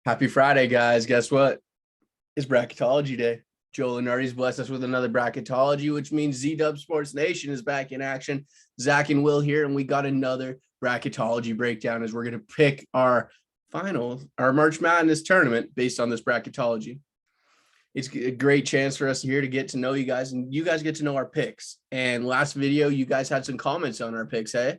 Happy Friday, guys. Guess what? It's Bracketology Day. Joe Lenardi's blessed us with another Bracketology, which means Z-Dub Sports Nation is back in action. Zach and Will here, and we got another Bracketology breakdown as we're going to pick our March Madness tournament based on this Bracketology. It's a great chance for us here to get to know you guys, and you guys get to know our picks. And last video, you guys had some comments on our picks, hey?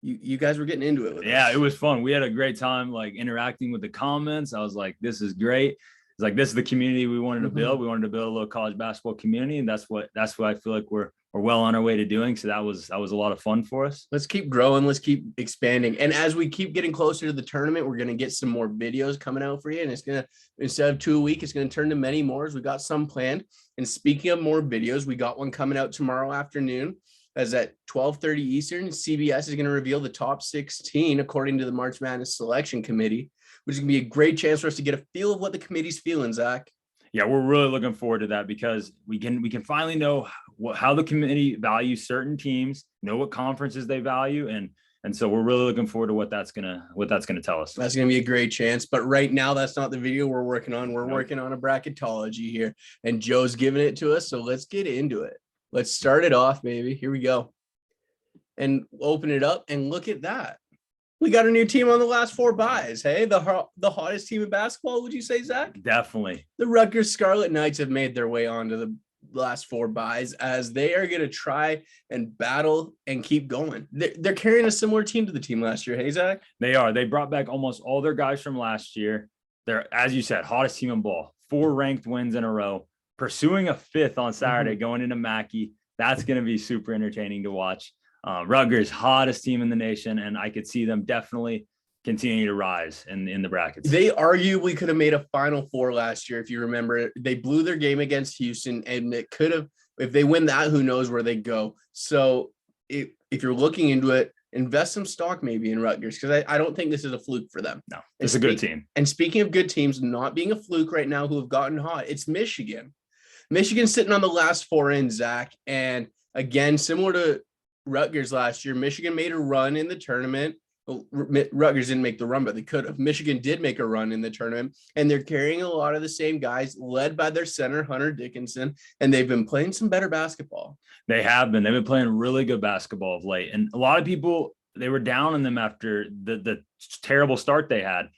You guys were getting into it with us. It was fun. We had a great time interacting with the comments. I was like, this is great. It's like, this is the community we wanted to build. We wanted to build a little college basketball community, and that's what I feel like we're well on our way to doing. So that was a lot of fun for us. Let's keep growing. Let's keep expanding. And as we keep getting closer to the tournament, we're going to get some more videos coming out for you. And it's going to, instead of 2 a week, it's going to turn to many more as we got some planned. And speaking of more videos, we got one coming out tomorrow afternoon. As at 12:30 Eastern, CBS is going to reveal the top 16 according to the March Madness Selection Committee, which is going to be a great chance for us to get a feel of what the committee's feeling, Zach. Yeah, we're really looking forward to that because we can finally know how the committee values certain teams, know what conferences they value, and so we're really looking forward to what that's gonna tell us. That's gonna be a great chance. But right now, that's not the video we're working on. We're working on a bracketology here, and Joe's giving it to us. So let's get into it. Let's start it off, baby. Here we go. And open it up and look at that. We got a new team on the last four buys. Hey, the hottest team in basketball, would you say, Zach? Definitely. The Rutgers Scarlet Knights have made their way onto the last four buys as they are going to try and battle and keep going. They're carrying a similar team to the team last year. Hey, Zach? They are. They brought back almost all their guys from last year. They're, as you said, hottest team in ball. 4 ranked wins in a row. Pursuing a 5th on Saturday, going into Ncaa. That's going to be super entertaining to watch. Rutgers, hottest team in the nation, and I could see them definitely continue to rise in the brackets. They arguably could have made a Final Four last year, if you remember. They blew their game against Houston, and it could have, if they win that, who knows where they go. So if you're looking into it, invest some stock maybe in Rutgers, because I don't think this is a fluke for them. No, it's a good team. And speaking of good teams not being a fluke right now who have gotten hot, it's Michigan. Michigan's sitting on the last 4 in, Zach. And again, similar to Rutgers last year, Michigan made a run in the tournament. Well, Rutgers didn't make the run, but they could have. Michigan did make a run in the tournament, and they're carrying a lot of the same guys, led by their center, Hunter Dickinson, and they've been playing some better basketball. They have been. They've been playing really good basketball of late. And a lot of people, they were down on them after the terrible start they had.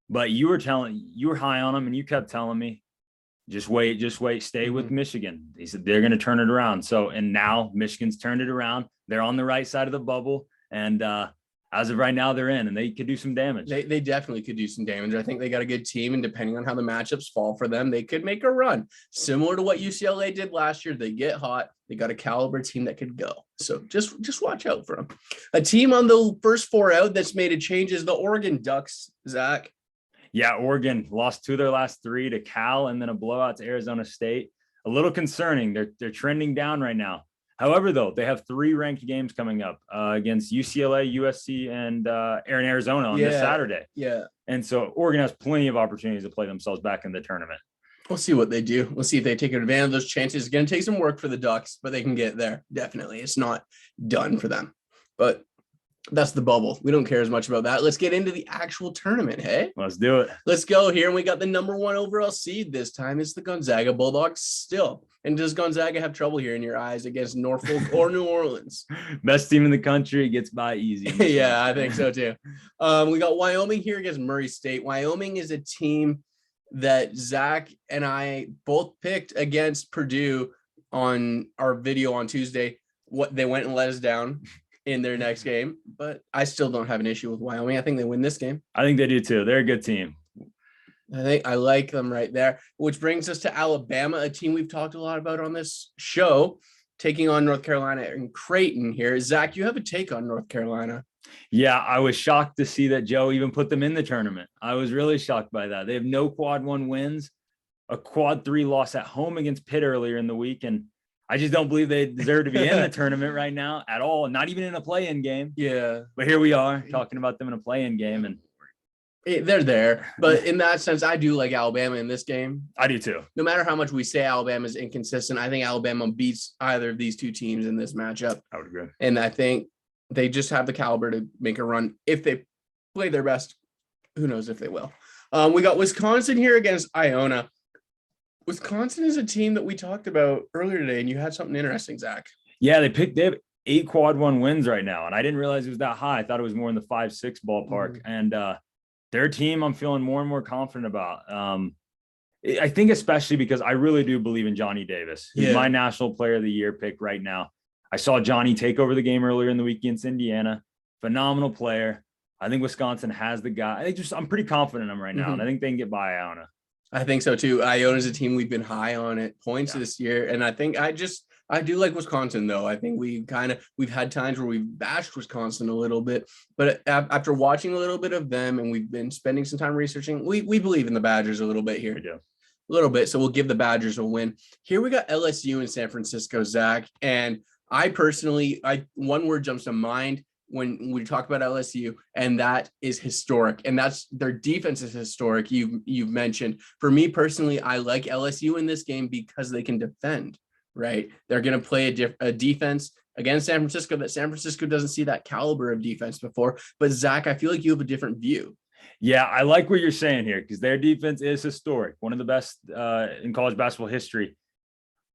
But you were high on them, and you kept telling me, just wait, stay with Michigan. He said they're going to turn it around. So, and now Michigan's turned it around. They're on the right side of the bubble. And as of right now, they're in, and they could do some damage. They definitely could do some damage. I think they got a good team, and depending on how the matchups fall for them, they could make a run. Similar to what UCLA did last year. They get hot. They got a caliber team that could go. So just watch out for them. A team on the first 4 out that's made a change is the Oregon Ducks, Zach. Yeah, Oregon lost 2 of their last 3 to Cal and then a blowout to Arizona State. A little concerning. They're trending down right now. However, though, they have 3 ranked games coming up against UCLA, USC, and Arizona on this Saturday. Yeah. And so Oregon has plenty of opportunities to play themselves back in the tournament. We'll see what they do. We'll see if they take advantage of those chances. It's going to take some work for the Ducks, but they can get there. Definitely. It's not done for them. But that's the bubble. We don't care as much about that. Let's get into the actual tournament, hey? Let's do it. Let's go here. And we got the number 1 overall seed this time. It's the Gonzaga Bulldogs still. And does Gonzaga have trouble here in your eyes against Norfolk or New Orleans? Best team in the country, gets by easy. Yeah, I think so too. We got Wyoming here against Murray State. Wyoming is a team that Zach and I both picked against Purdue on our video on Tuesday. What they went and let us down in their next game, but I still don't have an issue with Wyoming. I think they win this game. I think they do too. They're a good team. I think I like them right there, which brings us to Alabama, a team we've talked a lot about on this show, taking on North Carolina and Creighton here. Zach, you have a take on North Carolina. Yeah, I was shocked to see that Joe even put them in the tournament. I was really shocked by that. They have no quad 1 wins, a quad 3 loss at home against Pitt earlier in the week, and I just don't believe they deserve to be in the tournament right now at all, not even in a play-in game. Yeah. But here we are talking about them in a play-in game, and they're there. But in that sense, I do like Alabama in this game. I do too. No matter how much we say Alabama is inconsistent, I think Alabama beats either of these 2 teams in this matchup. I would agree. And I think they just have the caliber to make a run if they play their best. who knows if they will. We got Wisconsin here against Iona. Wisconsin is a team that we talked about earlier today, and you had something interesting, Zach. Yeah, they have 8 quad 1 wins right now, and I didn't realize it was that high. I thought it was more in the 5-6 ballpark. And their team, I'm feeling more and more confident about. I think especially because I really do believe in Johnny Davis, who's my National Player of the Year pick right now. I saw Johnny take over the game earlier in the week against Indiana. Phenomenal player. I think Wisconsin has the guy. I'm pretty confident in them right now, and I think they can get by Iona. I think so too. Iona's a team we've been high on at points this year, and I think I do like Wisconsin though. I think we've had times where we've bashed Wisconsin a little bit, but after watching a little bit of them and we've been spending some time researching, we believe in the Badgers a little bit here. We do. A little bit, so we'll give the Badgers a win. Here we got LSU in San Francisco, Zach, and I personally, one word jumps to mind when we talk about LSU, and that is historic. And that's their defense is historic. You've mentioned. For me personally, I like LSU in this game because they can defend, right? They're going to play a defense against San Francisco that San Francisco doesn't see that caliber of defense before. But Zach, I feel like you have a different view. Yeah, I like what you're saying here because their defense is historic, one of the best in college basketball history.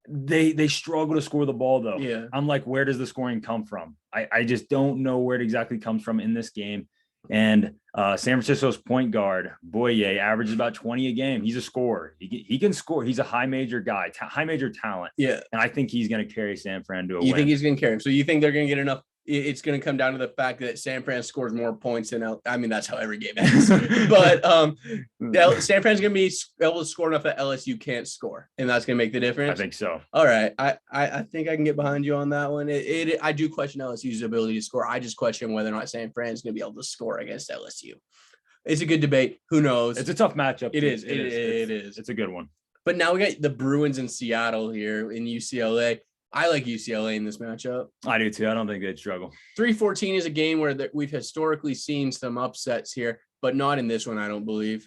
They struggle to score the ball though. Yeah. I'm like, where does the scoring come from? I just don't know where it exactly comes from in this game. And San Francisco's point guard, Boye, averages about 20 a game. He's a scorer. He can score. He's a high major guy, high major talent. Yeah. And I think he's going to carry San Fran to a win. You think he's going to carry him? So you think they're going to get enough? It's going to come down to the fact that San Fran scores more points than I mean, that's how every game ends. But San Fran's going to be able to score enough that LSU can't score, and that's going to make the difference. I think so. All right, I think I can get behind you on that one. I do question LSU's ability to score. I just question whether or not San Fran's going to be able to score against LSU. It's a good debate. Who knows? It's a tough matchup. It is. It's a good one. But now we got the Bruins in Seattle here in UCLA. I like UCLA in this matchup. I do too. I don't think they'd struggle. 3-14 is a game where we've historically seen some upsets here, but not in this one, I don't believe.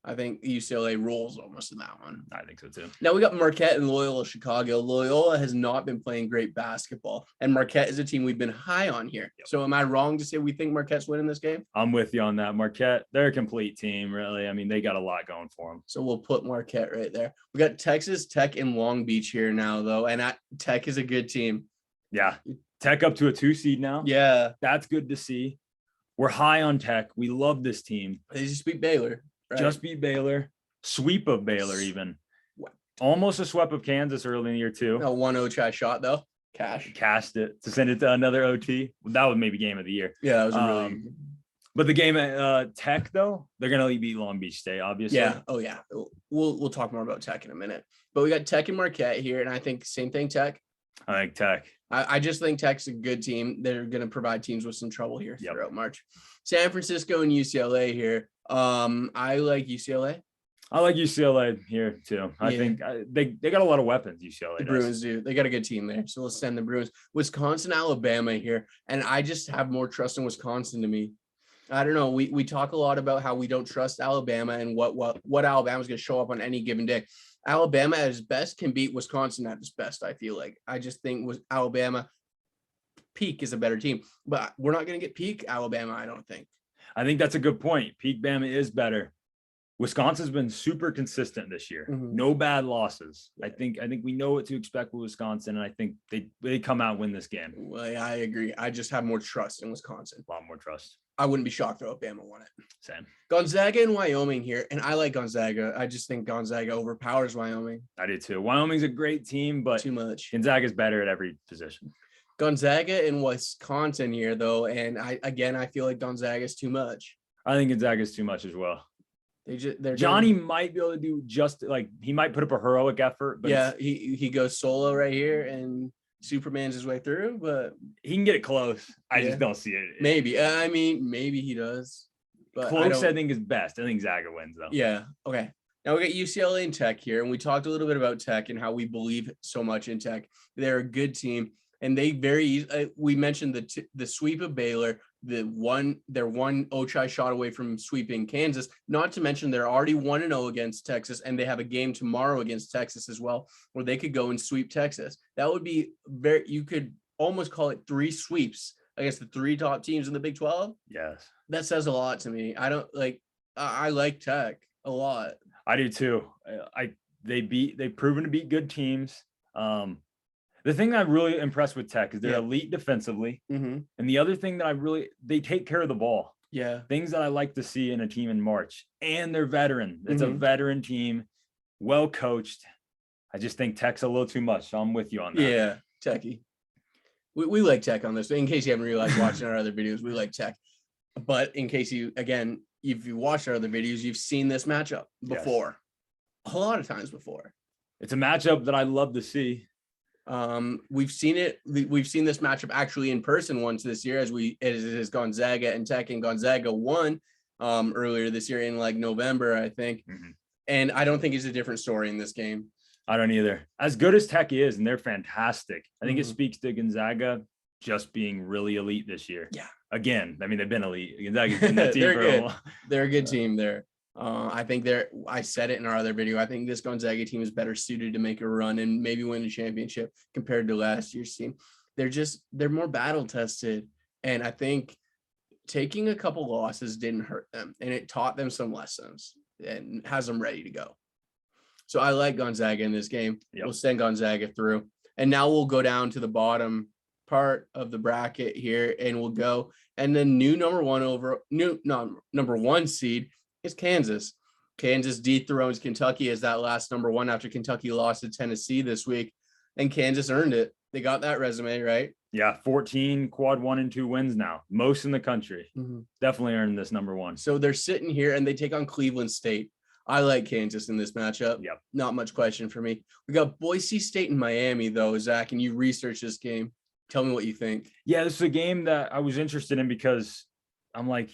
I think UCLA rolls almost in that one. I think so too. Now we got Marquette and Loyola Chicago. Loyola has not been playing great basketball, and Marquette is a team we've been high on here. Yep. So am I wrong to say we think Marquette's winning this game? I'm with you on that. Marquette, they're a complete team, really. I mean, they got a lot going for them. So we'll put Marquette right there. We got Texas Tech in Long Beach here now, though, and Tech is a good team. Yeah, Tech up to a 2 seed now. Yeah, that's good to see. We're high on Tech. We love this team. They just beat Baylor. Right. Just beat Baylor. Sweep of Baylor even. Almost a sweep of Kansas early in the year too. A 1-0 try shot though. Cashed it to send it to another OT. That was maybe game of the year. Yeah, that was a really but the game at Tech though, they're gonna beat Long Beach State, obviously. Yeah. Oh yeah. We'll talk more about Tech in a minute. But we got Tech and Marquette here, and I think same thing, Tech. I think Tech. I just think Tech's a good team. They're going to provide teams with some trouble here throughout March. San Francisco and UCLA here. I like UCLA. I like UCLA here too. I think they got a lot of weapons. UCLA. The Bruins do. They got a good team there. So let's send the Bruins. Wisconsin, Alabama here, and I just have more trust in Wisconsin to me. I don't know. We talk a lot about how we don't trust Alabama and what Alabama's going to show up on any given day. Alabama at its best can beat Wisconsin at its best. I feel like I just think Alabama peak is a better team, but we're not going to get peak Alabama. I don't think. I think that's a good point. Peak Bama is better. Wisconsin's been super consistent this year. Mm-hmm. No bad losses. I think we know what to expect with Wisconsin, and I think they come out and win this game. Well, yeah, I agree. I just have more trust in Wisconsin. A lot more trust. I wouldn't be shocked if Alabama won it. Same. Gonzaga and Wyoming here, and I like Gonzaga. I just think Gonzaga overpowers Wyoming. I do too. Wyoming's a great team, but too much. Gonzaga's better at every position. Gonzaga and Wisconsin here, though, and I feel like Gonzaga's too much. I think Gonzaga's too much as well. Johnny might be able to do he might put up a heroic effort, but yeah, he goes solo right here and Superman's his way through, but he can get it close. I just don't see it. Maybe. I mean, maybe he does. But close, I think, is best. I think Zaga wins, though. Yeah. Okay. Now we got UCLA and Tech here, and we talked a little bit about Tech and how we believe so much in Tech. They're a good team, and they we mentioned the sweep of Baylor, their 1-0 try shot away from sweeping Kansas. Not to mention they're already 1-0 against Texas, and they have a game tomorrow against Texas as well, where they could go and sweep Texas. That would be you could almost call it 3 sweeps against the 3 top teams in the Big 12. Yes. That says a lot to me. I don't like I like Tech a lot. I do too. They've proven to beat good teams. The thing that I'm really impressed with Tech is they're elite defensively. Mm-hmm. And the other thing that they take care of the ball. Yeah. Things that I like to see in a team in March. And they're veteran. It's a veteran team, well coached. I just think Tech's a little too much. So I'm with you on that. Yeah, Techie. We like Tech on this. In case you haven't realized watching our other videos, we like Tech. But in case if you watched our other videos, you've seen this matchup before. Yes. A lot of times before. It's a matchup that I love to see. We've seen this matchup actually in person once this year, as it is Gonzaga and Tech, and Gonzaga won earlier this year in like November, I think. Mm-hmm. And I don't think it's a different story in this game. I don't either. As good as Tech is, and they're fantastic, I think it speaks to Gonzaga just being really elite this year. Yeah. Again, I mean, they've been elite. Gonzaga's been that team they're for good. a while. They're a good team there. I think I said it in our other video. I think this Gonzaga team is better suited to make a run and maybe win a championship compared to last year's team. They're more battle tested. And I think taking a couple losses didn't hurt them, and it taught them some lessons and has them ready to go. So I like Gonzaga in this game. Yep. We'll send Gonzaga through. And now we'll go down to the bottom part of the bracket here, and we'll go. And then number one seed is Kansas. Kansas dethrones Kentucky as that last number one after Kentucky lost to Tennessee this week. And Kansas earned it. They got that resume, right? Yeah, 14 quad 1 and 2 wins now. Most in the country. Mm-hmm. Definitely earned this number one. So they're sitting here and they take on Cleveland State. I like Kansas in this matchup. Yep. Not much question for me. We got Boise State and Miami, though, Zach, and you researched this game. Tell me what you think. Yeah, this is a game that I was interested in because I'm like,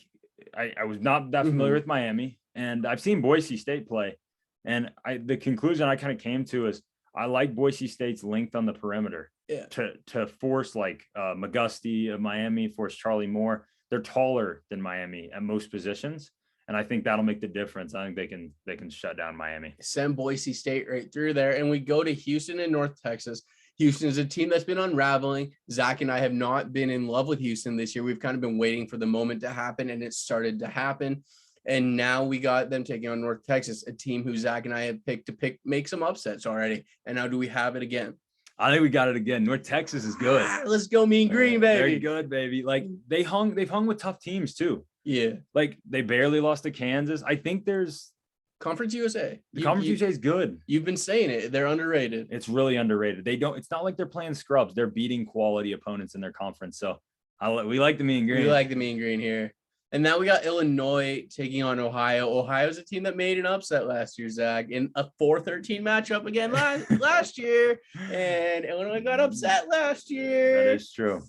I was not that familiar with Miami, and I've seen Boise State play. And the conclusion I kind of came to is I like Boise State's length on the perimeter to force like McGusty of Miami, force Charlie Moore. They're taller than Miami at most positions. And I think that'll make the difference. I think they can shut down Miami. Send Boise State right through there. And we go to Houston in North Texas. Houston is a team that's been unraveling. Zach and I have not been in love with Houston this year. We've kind of been waiting for the moment to happen, and it started to happen. And now we got them taking on North Texas, a team who Zach and I have picked to make some upsets already. And now do we have it again? I think we got it again. North Texas is good. Let's go Mean Green, baby. Very good, baby. Like they've hung with tough teams too. Yeah. Like they barely lost to Kansas. I think there's Conference USA. Conference USA is good. You've been saying it. They're underrated. It's really underrated. It's not like they're playing scrubs. They're beating quality opponents in their conference. So we like the Mean Green. We like the Mean Green here. And now we got Illinois taking on Ohio. Ohio's a team that made an upset last year, Zach, in a 4-13 matchup again last year. And Illinois got upset last year. That is true.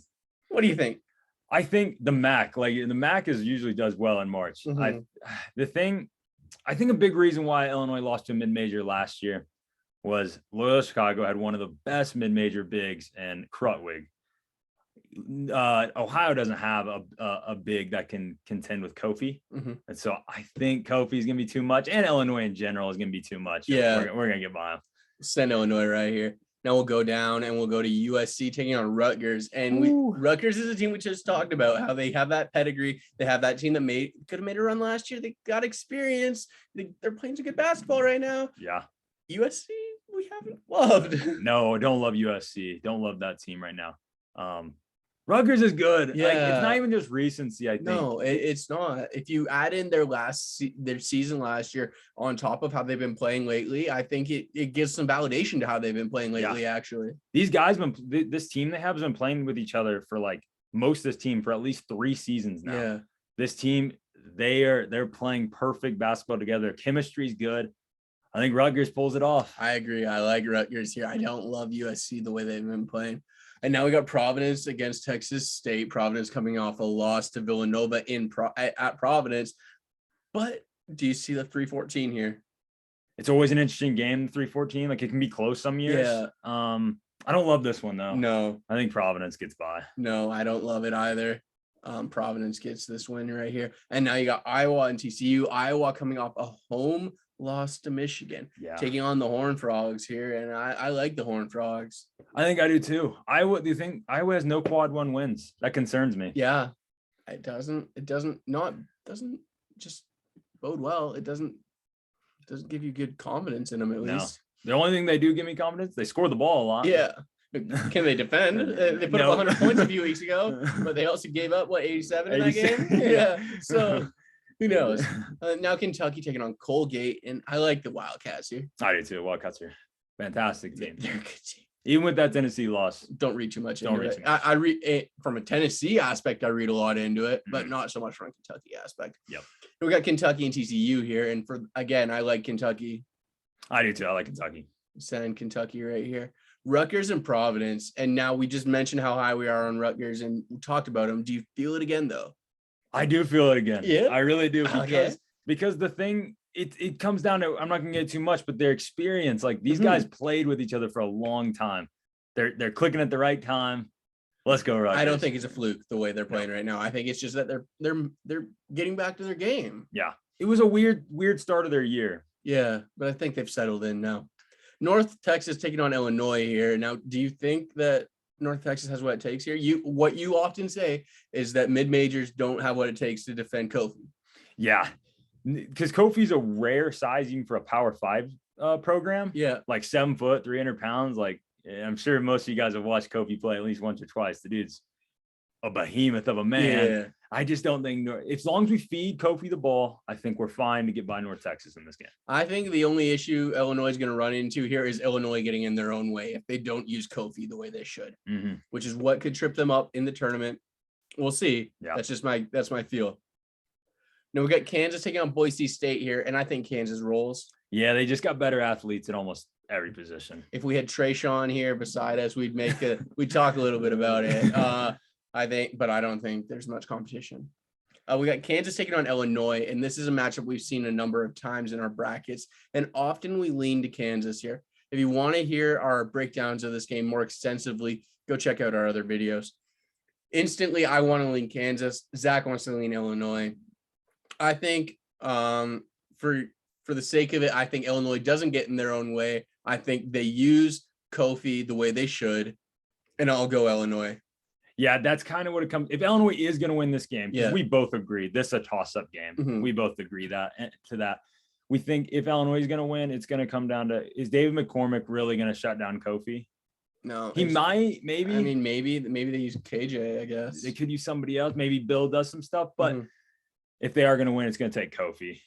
What do you think? I think the MAC usually does well in March. I think a big reason why Illinois lost to a mid-major last year was Loyola Chicago had one of the best mid-major bigs in Krutwig. Ohio doesn't have a big that can contend with Kofi. And so I think Kofi is going to be too much, and Illinois in general is going to be too much. Yeah. We're going to get by them. Send Illinois right here. Now we'll go down and we'll go to USC taking on Rutgers. And Rutgers is a team we just talked about, how they have that pedigree. They have that team that could have made a run last year. They got experience. They're playing some good basketball right now. Yeah. USC, we haven't loved. No, don't love USC. Don't love that team right now. Rutgers is good. Yeah. Like, it's not even just recency, I think. No, it's not. If you add in their season last year on top of how they've been playing lately, I think it gives some validation to how they've been playing lately, actually. These guys, this team they have has been playing with each other for like most of this team for at least 3 seasons now. Yeah. This team, they're playing perfect basketball together. Chemistry's good. I think Rutgers pulls it off. I agree. I like Rutgers here. I don't love USC the way they've been playing. And now we got Providence against Texas State. Providence coming off a loss to Villanova at Providence. But do you see the 3-14 here? It's always an interesting game, 3-14. Like, it can be close some years. Yeah. I don't love this one, though. No. I think Providence gets by. No, I don't love it either. Providence gets this win right here. And now you got Iowa and TCU. Iowa coming off a home loss to Michigan, taking on the Horned Frogs here. And I like the Horned Frogs. I think I do too. Do you think Iowa has no quad 1 wins? That concerns me. Yeah, it doesn't just bode well. It doesn't give you good confidence in them at No. least. The only thing they do give me confidence, they score the ball a lot. Yeah. Can they defend? They put up 100 points a few weeks ago, but they also gave up 87 in that game. Yeah. So who knows? Now Kentucky taking on Colgate, and I like the Wildcats here. I do too. Wildcats are fantastic team. They're a good team. Even with that Tennessee loss. Don't read too much Don't into read it. too much. I read it from a Tennessee aspect. I read a lot into it, but not so much from a Kentucky aspect. Yep. We got Kentucky and TCU here, and I like Kentucky. I do too. I like Kentucky. Send Kentucky right here. Rutgers and Providence, and now we just mentioned how high we are on Rutgers, and we talked about them. Do you feel it again though? I do feel it again. Yeah, I really do, Okay. because the thing it comes down to, I'm not gonna get too much, but their experience. Like these guys played with each other for a long time. They're clicking at the right time. Let's go, Rutgers. I don't think it's a fluke the way they're playing right now. I think it's just that they're getting back to their game. Yeah, it was a weird start of their year. Yeah, but I think they've settled in now. North Texas taking on Illinois here. Now, do you think that North Texas has what it takes here? What you often say is that mid-majors don't have what it takes to defend Kofi. Yeah, because Kofi's a rare size even for a Power 5 program. Yeah, like 7 foot, 300 pounds. Like I'm sure most of you guys have watched Kofi play at least once or twice. The dude's a behemoth of a man. Yeah. I just don't think as long as we feed Kofi the ball, I think we're fine to get by North Texas in this game. I think the only issue Illinois is going to run into here is Illinois getting in their own way if they don't use Kofi the way they should, which is what could trip them up in the tournament. We'll see. Yeah. That's my feel. Now we got Kansas taking on Boise State here, and I think Kansas rolls. Yeah, they just got better athletes at almost every position. If we had Trayshawn here beside us, we'd talk a little bit about it. I don't think there's much competition. We got Kansas taking on Illinois, and this is a matchup we've seen a number of times in our brackets, and often we lean to Kansas here. If you want to hear our breakdowns of this game more extensively, go check out our other videos. Instantly, I want to lean Kansas. Zach wants to lean Illinois. I think for the sake of it, I think Illinois doesn't get in their own way. I think they use Kofi the way they should, and I'll go Illinois. Yeah, that's kind of what it comes. If Illinois is going to win this game, because we both agree this is a toss-up game. We both agree to that. We think if Illinois is going to win, it's going to come down to, is David McCormick really going to shut down Kofi? No, he might. Maybe. I mean, maybe they use KJ. I guess they could use somebody else. Maybe Bill does some stuff, but if they are going to win, it's going to take Kofi.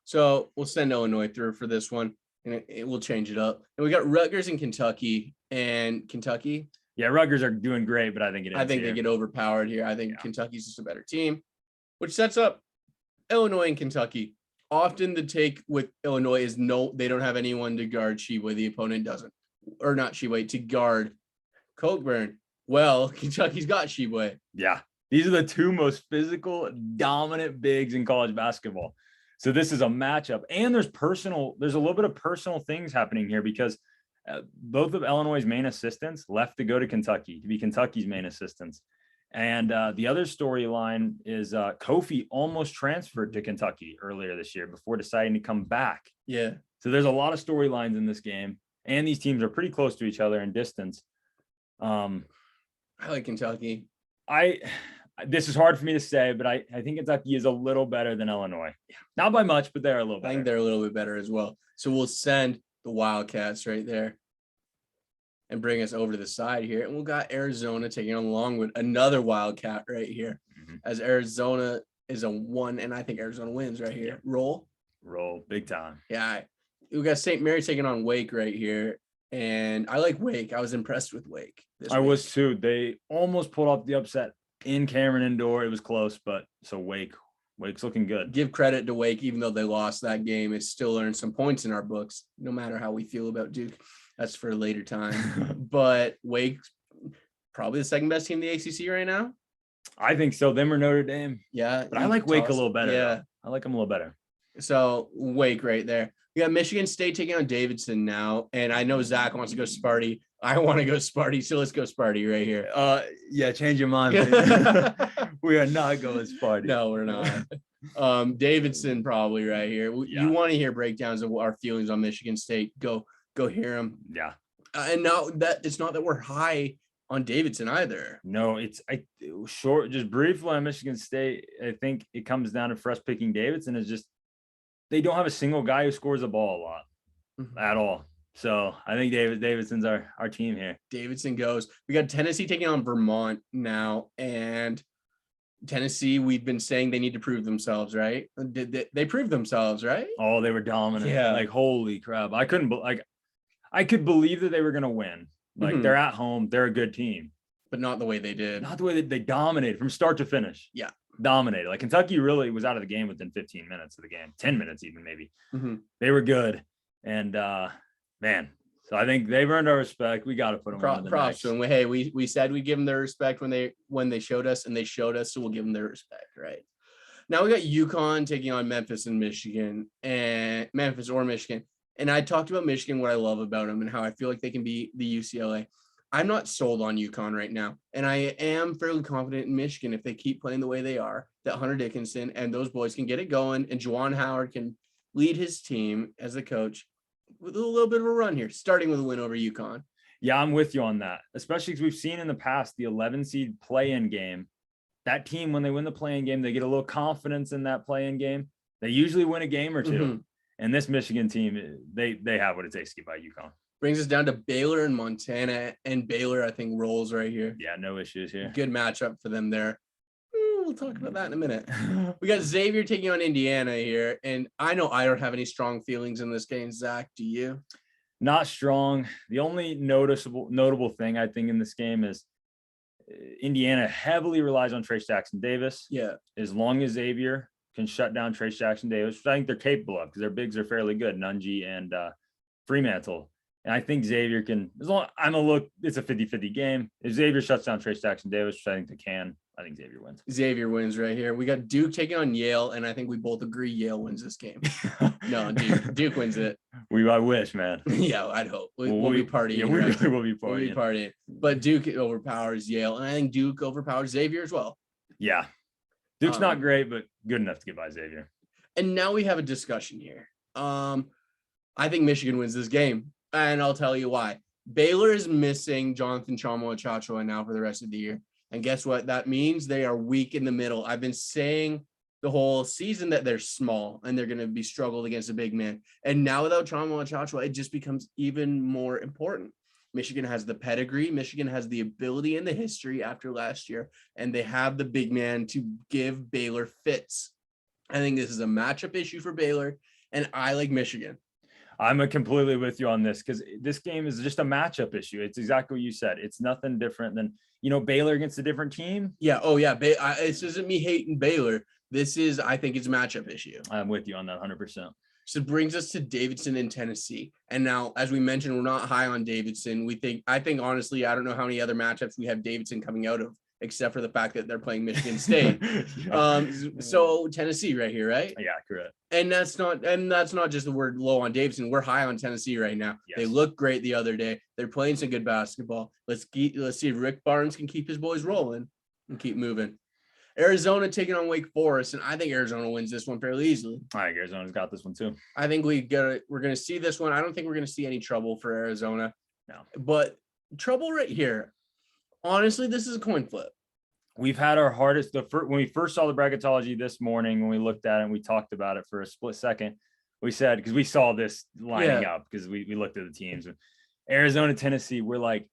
So we'll send Illinois through for this one, and it will change it up. And we got Rutgers and Kentucky. Yeah, Rutgers are doing great, but I think they get overpowered here. I think Kentucky's just a better team, which sets up Illinois and Kentucky. Often the take with Illinois is they don't have anyone to guard Sheboy. The opponent doesn't, or not Sheboy, to guard Cockburn. Well, Kentucky's got Sheboy. Yeah, these are the two most physical, dominant bigs in college basketball. So this is a matchup, and there's a little bit of personal things happening here because both of Illinois' main assistants left to go to Kentucky to be Kentucky's main assistants. And the other storyline is Kofi almost transferred to Kentucky earlier this year before deciding to come back. Yeah. So there's a lot of storylines in this game, and these teams are pretty close to each other in distance. I like Kentucky. This is hard for me to say, but I think Kentucky is a little better than Illinois. Not by much, but they're a little better. I think they're a little bit better as well. So we'll send the Wildcats right there and bring us over to the side here. And we'll got Arizona taking on Longwood, another Wildcat right here, as Arizona is a 1, and I think Arizona wins right here. Roll big time. Yeah. We got St. Mary taking on Wake right here. And I like Wake. I was impressed with Wake. I was too. They almost pulled off the upset in Cameron Indoor. It was close, but so Wake's looking good. Give credit to Wake, even though they lost that game. It still earned some points in our books, no matter how we feel about Duke. That's for a later time. But Wake's probably the second best team in the ACC right now. I think so. Them or Notre Dame. Yeah. But I like Wake a little better. Yeah. Though. I like them a little better. So Wake right there. We got Michigan State taking on Davidson now. And I know Zach wants to go Sparty. I want to go Sparty. So let's go Sparty right here. Yeah, change your mind. We are not going Sparty. No, we're not. Davidson probably right here. You want to hear breakdowns of our feelings on Michigan State. Go hear them. Yeah. And now that it's not that we're high on Davidson either. No, short, just briefly on Michigan State. I think it comes down to for us picking Davidson is just they don't have a single guy who scores the ball a lot at all. So I think Davidson's our team here. Davidson goes. We got Tennessee taking on Vermont now, and Tennessee, we've been saying they need to prove themselves, right? Did they prove themselves, right? Oh, they were dominant. Yeah. Like, holy crap. I could believe that they were going to win. Like, they're at home. They're a good team. But not the way they did. Not the way that they dominated from start to finish. Yeah. Dominated. Like, Kentucky really was out of the game within 15 minutes of the game. 10 minutes even, maybe. They were good. And, man, so I think they've earned our respect. We got to put them on the props next. to them. Hey, we said we'd give them their respect when they showed us, and they showed us, so we'll give them their respect, right? Now we got UConn taking on Memphis and Michigan, and Memphis or Michigan. And I talked about Michigan, what I love about them and how I feel like they can be the UCLA. I'm not sold on UConn right now, and I am fairly confident in Michigan if they keep playing the way they are, that Hunter Dickinson and those boys can get it going, and Juwan Howard can lead his team as the coach with a little bit of a run here, starting with a win over UConn. Yeah, I'm with you on that, especially because we've seen in the past the 11 seed play-in game. That team, when they win the play-in game, they get a little confidence in that play-in game. They usually win a game or two. And this Michigan team, they have what it takes to get by UConn. Brings us down to Baylor and Montana, and Baylor, I think, rolls right here. Yeah, no issues here. Good matchup for them there. We'll talk about that in a minute. We got Xavier taking on Indiana here, and I know I don't have any strong feelings in this game. Zach, do you? Not strong. The only notable thing I think in this game is Indiana heavily relies on Trace Jackson Davis. Yeah. As long as Xavier can shut down Trace Jackson Davis, which I think they're capable of because their bigs are fairly good, Ncaa and Fremantle. And I think Xavier can, as long it's a 50-50 game. If Xavier shuts down Trace Jackson Davis, which I think they can, I think Xavier wins. Xavier wins right here. We got Duke taking on Yale, and I think we both agree Yale wins this game. No, Duke wins it. I wish, man. Yeah, I'd hope. We'll be partying. Yeah, we really will be partying. We'll be partying. But Duke overpowers Yale, and I think Duke overpowers Xavier as well. Yeah. Duke's not great, but good enough to get by Xavier. And now we have a discussion here. I think Michigan wins this game, and I'll tell you why. Baylor is missing Jonathan Tchamwa now for the rest of the year. And guess what? That means they are weak in the middle. I've been saying the whole season that they're small and they're going to be struggled against a big man. And now without Tchamwa, it just becomes even more important. Michigan has the pedigree. Michigan has the ability and the history after last year, and they have the big man to give Baylor fits. I think this is a matchup issue for Baylor, and I like Michigan. I'm completely with you on this because this game is just a matchup issue. It's exactly what you said. It's nothing different than, Baylor against a different team. Yeah. Oh, yeah. This isn't me hating Baylor. I think it's a matchup issue. I'm with you on that 100%. So it brings us to Davidson in Tennessee. And now, as we mentioned, we're not high on Davidson. I think, honestly, I don't know how many other matchups we have Davidson coming out of, except for the fact that they're playing Michigan State. So Tennessee right here, right? Yeah, correct. And that's not just the word low on Davidson. We're high on Tennessee right now. Yes. They look great the other day. They're playing some good basketball. Let's see if Rick Barnes can keep his boys rolling and keep moving. Arizona taking on Wake Forest, and I think Arizona wins this one fairly easily. I think Arizona's got this one too. I think we're going to see this one. I don't think we're going to see any trouble for Arizona. No. But trouble right here. Honestly, this is a coin flip. We've had our hardest when we first saw the bracketology this morning, when we looked at it and we talked about it for a split second, we said, because we saw this lining up because we looked at the teams. Arizona, Tennessee, we're like,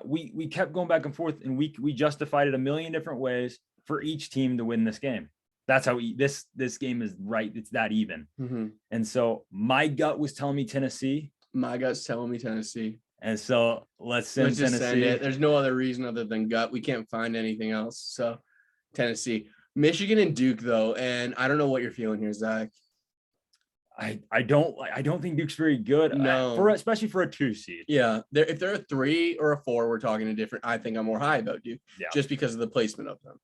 we kept going back and forth, and we justified it a million different ways for each team to win this game. That's how this game is right. It's that even. Mm-hmm. And so my gut was telling me Tennessee. My gut's telling me Tennessee. And so let's send Tennessee. Send it. There's no other reason other than gut. We can't find anything else. So Tennessee, Michigan, and Duke though. And I don't know what you're feeling here, Zach. I don't think Duke's very good. No, especially for a 2 seed. Yeah, if they're a 3 or a 4, we're talking a different. I think I'm more high about Duke, just because of the placement of them.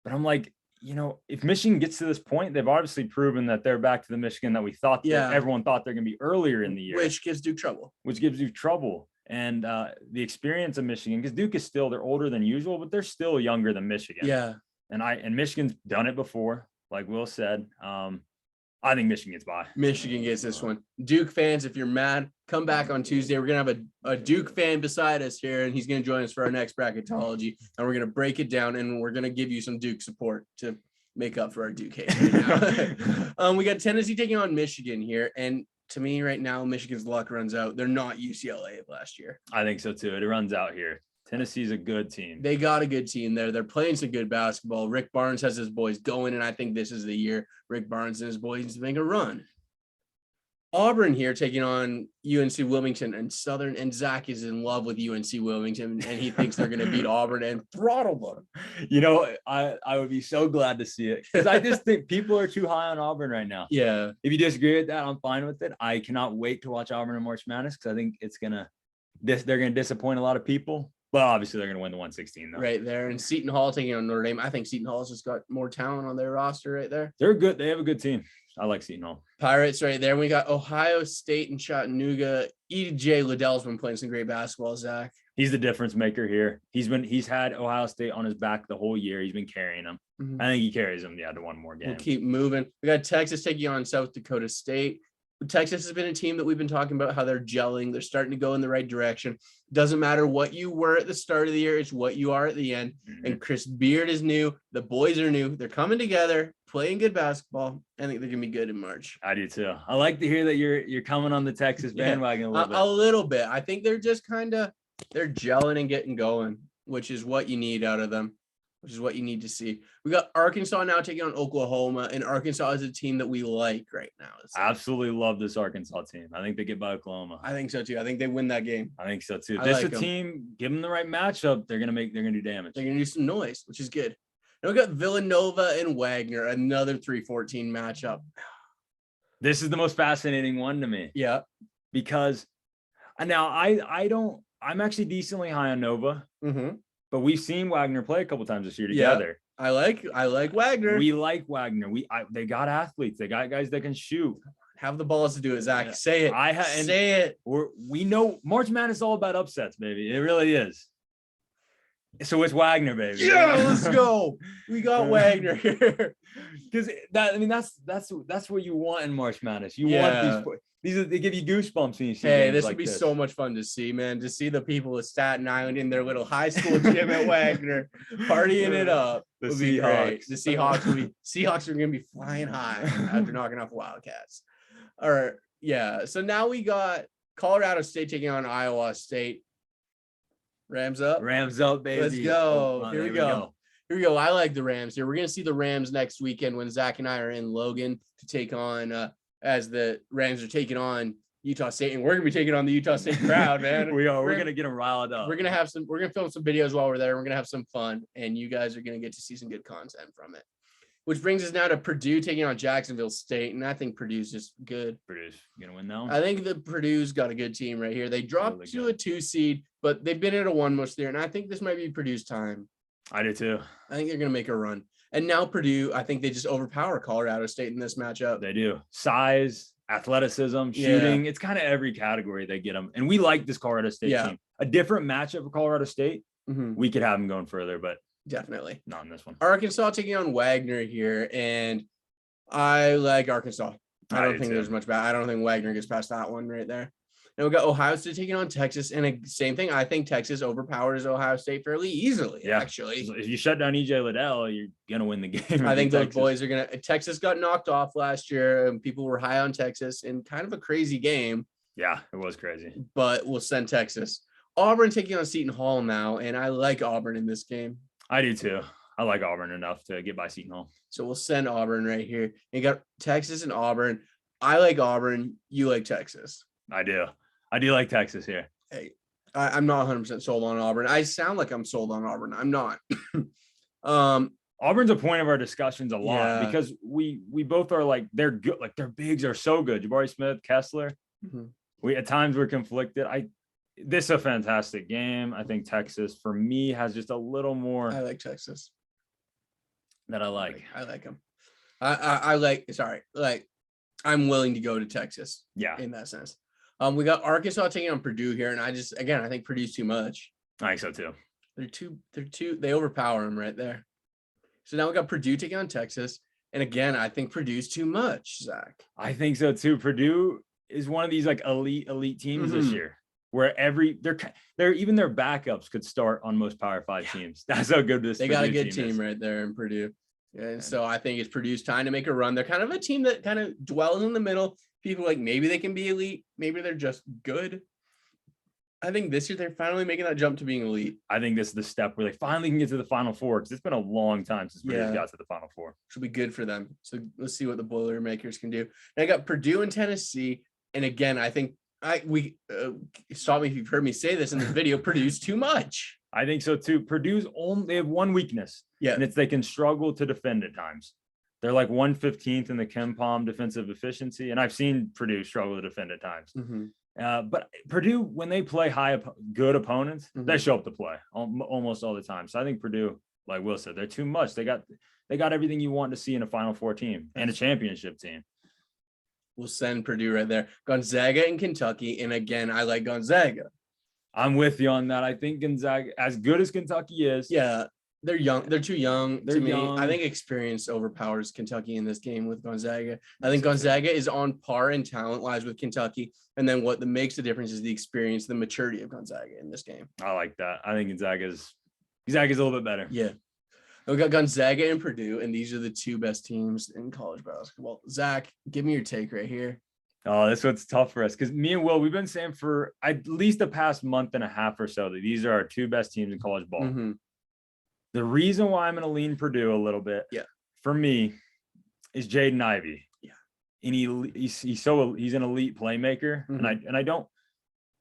But I'm like, if Michigan gets to this point, they've obviously proven that they're back to the Michigan that we thought that everyone thought they're going to be earlier in the year, which gives Duke trouble. And the experience of Michigan, because Duke is they're older than usual, but they're still younger than Michigan. Yeah. And Michigan's done it before, like Will said. I think Michigan gets by. Michigan gets this one. Duke fans, if you're mad, come back on Tuesday. We're going to have a Duke fan beside us here, and he's going to join us for our next bracketology. And we're going to break it down, and we're going to give you some Duke support to make up for our Duke hate right now. We got Tennessee taking on Michigan here. And to me right now, Michigan's luck runs out. They're not UCLA of last year. I think so too. It runs out here. Tennessee's a good team. They got a good team there. They're playing some good basketball. Rick Barnes has his boys going, and I think this is the year Rick Barnes and his boys make a run. Auburn here taking on UNC Wilmington and Southern, and Zach is in love with UNC Wilmington, and he thinks they're going to beat Auburn and throttle them. You know, I would be so glad to see it because I just think people are too high on Auburn right now. Yeah. If you disagree with that, I'm fine with it. I cannot wait to watch Auburn in March Madness because I think they're going to disappoint a lot of people. Well, obviously they're going to win the 116 though. Right there. And Seton Hall taking on Notre Dame. I think Seton Hall's just got more talent on their roster right there. They're good. They have a good team. I like Seton Hall. Pirates right there. We got Ohio State and Chattanooga. EJ Liddell's been playing some great basketball, Zach. He's the difference maker here. He's had Ohio State on his back the whole year. He's been carrying them. Mm-hmm. I think he carries them to one more game. We'll keep moving. We got Texas taking on South Dakota State. Texas has been a team that we've been talking about how they're gelling. They're starting to go in the right direction. Doesn't matter what you were at the start of the year. It's what you are at the end. Mm-hmm. And Chris Beard is new. The boys are new. They're coming together, playing good basketball. I think they're going to be good in March. I do too. I like to hear that you're coming on the Texas bandwagon a little bit. A little bit. I think they're just they're gelling and getting going, which is what you need out of them, which is what you need to see. We got Arkansas now taking on Oklahoma, and Arkansas is a team that we like right now. I absolutely love this Arkansas team. I think they get by Oklahoma. I think so too. I think they win that game. I think so too. This is a team, give them the right matchup. They're going to do damage. They're going to do some noise, which is good. Now we got Villanova and Wagner, another 3-14 matchup. This is the most fascinating one to me. Yeah. Because now I'm actually decently high on Nova. Mm-hmm. But we've seen Wagner play a couple times this year together. I like Wagner. We like Wagner. They got athletes. They got guys that can shoot. Have the balls to do it, Zach. Yeah. Say it. Say it. We know March Madness is all about upsets, baby. It really is. So it's Wagner, baby. Yeah, let's go. We got Wagner here. Because that's what you want in March Madness. You want they give you goosebumps when you see. Hey, this would be so much fun to see, man. To see the people of Staten Island in their little high school gym at Wagner partying it up. The Seahawks. The Seahawks are going to be flying high after knocking off Wildcats. So now we got Colorado State taking on Iowa State. Rams up, baby. Let's go. Here we go. I like the Rams here. We're going to see the Rams next weekend when Zach and I are in Logan to take on as the Rams are taking on Utah State, and we're gonna be taking on the Utah State crowd, man. We are. We're gonna get them riled up. We're gonna film some videos while we're there. We're gonna have some fun, and you guys are gonna get to see some good content from it. Which brings us now to Purdue taking on Jacksonville State, and I think Purdue's just good. Purdue's gonna win now. I think that Purdue's got a good team right here. They dropped to a 2 seed, but they've been at a 1 most of the year, and I think this might be Purdue's time. I do too. I think they're gonna make a run. And now Purdue, I think they just overpower Colorado State in this matchup. They do. Size, athleticism, shooting. It's kind of every category they get them. And we like this Colorado State team. A different matchup for Colorado State. Mm-hmm. We could have them going further, but definitely not in this one. Arkansas taking on Wagner here, and I like Arkansas. I don't think there's much bad. I don't think Wagner gets past that one right there. And we got Ohio State taking on Texas, and same thing. I think Texas overpowers Ohio State fairly easily. Yeah, actually, if you shut down EJ Liddell, you're gonna win the game. I think those boys are gonna. Texas got knocked off last year, and people were high on Texas in kind of a crazy game. Yeah, it was crazy. But we'll send Texas. Auburn taking on Seton Hall now, and I like Auburn in this game. I do too. I like Auburn enough to get by Seton Hall. So we'll send Auburn right here. And you got Texas and Auburn. I like Auburn. You like Texas. I do like Texas here. Hey, I'm not 100% sold on Auburn. I sound like I'm sold on Auburn. I'm not. Auburn's a point of our discussions a lot because we both are like, they're good. Like their bigs are so good. Jabari Smith, Kessler. Mm-hmm. We at times we're conflicted. This is a fantastic game. I think Texas for me has just a little more. I like Texas. That I like. I like them. I like. I'm willing to go to Texas. Yeah. In that sense. We got Arkansas taking on Purdue here, and I think Purdue's too much. I think so too. They overpower them right there. So now we got Purdue taking on Texas. And again, I think Purdue's too much, Zach. I think so too. Purdue is one of these like elite teams this year, where they're even their backups could start on most Power 5 teams. That's how good this. They Purdue got a good team right there in Purdue. And so I think it's Purdue's time to make a run. They're kind of a team that kind of dwells in the middle. People like maybe they can be elite, maybe they're just good. I think this year they're finally making that jump to being elite. I think this is the step where they finally can get to the Final Four, because it's been a long time since Purdue got to the Final Four. Should be good for them. So let's see what the Boilermakers can do. And I got Purdue and Tennessee. And again, I think stop me if you've heard me say this in this video. Purdue's too much. I think so too. Purdue's they have one weakness, and it's they can struggle to defend at times. They're like 115th in the KenPom defensive efficiency, and I've seen Purdue struggle to defend at times. But Purdue, when they play good opponents, they show up to play almost all the time. So I think Purdue, like Will said, they're too much. They got everything you want to see in a Final Four team and a championship team. We'll send Purdue right there. Gonzaga and Kentucky, and again, I like Gonzaga. I'm with you on that. I think Gonzaga, as good as Kentucky is, they're young. They're too young to me. I think experience overpowers Kentucky in this game with Gonzaga. I think Gonzaga is on par in talent-wise with Kentucky. And then what makes the difference is the experience, the maturity of Gonzaga in this game. I like that. I think Gonzaga's a little bit better. Yeah. We got Gonzaga and Purdue, and these are the two best teams in college basketball. Zach, give me your take right here. Oh, this one's tough for us because me and Will, we've been saying for at least the past month and a half or so that these are our two best teams in college ball. The reason why I'm going to lean Purdue a little bit, for me, is Jaden Ivey. And he's an elite playmaker, and I don't.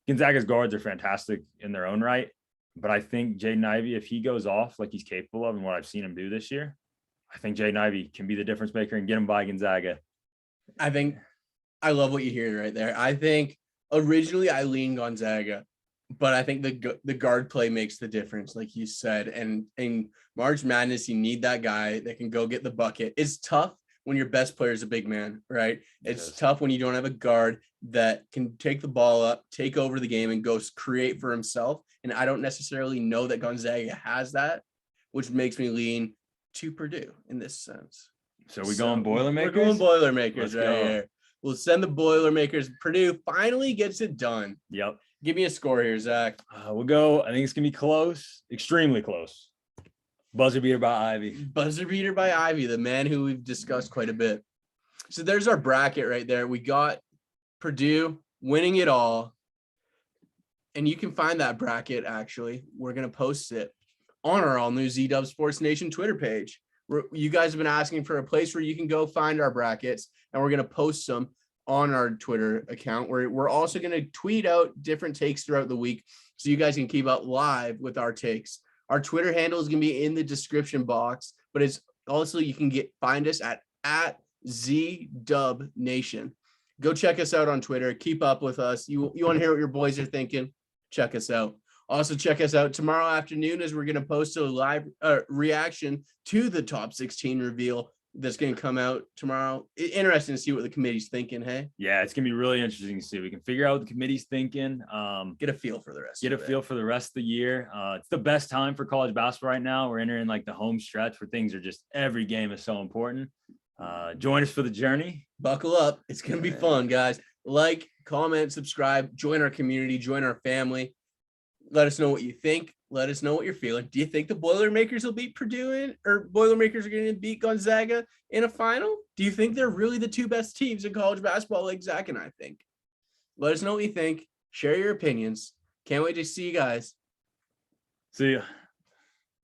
Gonzaga's guards are fantastic in their own right, but I think Jaden Ivey, if he goes off like he's capable of and what I've seen him do this year, I think Jaden Ivey can be the difference maker and get him by Gonzaga. I love what you hear right there. I think originally I leaned Gonzaga, but I think the guard play makes the difference, like you said. And in March Madness, you need that guy that can go get the bucket. It's tough when your best player is a big man, right? It's tough when you don't have a guard that can take the ball up, take over the game, and go create for himself. And I don't necessarily know that Gonzaga has that, which makes me lean to Purdue in this sense. So going Boilermakers? We're going Boilermakers here. We'll send the Boilermakers. Purdue finally gets it done. Yep. Give me a score here, Zach. We'll go. I think it's going to be close, extremely close. Buzzer beater by Ivy. Buzzer beater by Ivy, the man who we've discussed quite a bit. So there's our bracket right there. We got Purdue winning it all. And you can find that bracket, actually. We're going to post it on our all-new ZW Sports Nation Twitter page. You guys have been asking for a place where you can go find our brackets, and we're going to post them on our Twitter account. We're also going to tweet out different takes throughout the week so you guys can keep up live with our takes. Our Twitter handle is going to be in the description box, but it's also you can find us at ZW Nation. Go check us out on Twitter. Keep up with us. You want to hear what your boys are thinking? Check us out. Also, check us out tomorrow afternoon as we're going to post a live reaction to the top 16 reveal that's going to come out tomorrow. Interesting to see what the committee's thinking, hey? Yeah, it's going to be really interesting to see. We can figure out what the committee's thinking. Get a feel for the rest for the rest of the year. It's the best time for college basketball right now. We're entering like the home stretch where things are just every game is so important. Join us for the journey. Buckle up. It's going to be fun, guys. Like, comment, subscribe, join our community, join our family. Let us know what you think. Let us know what you're feeling. Do you think the Boilermakers will beat Purdue or Boilermakers are going to beat Gonzaga in a final? Do you think they're really the two best teams in college basketball like Zach and I think? Let us know what you think. Share your opinions. Can't wait to see you guys. See ya.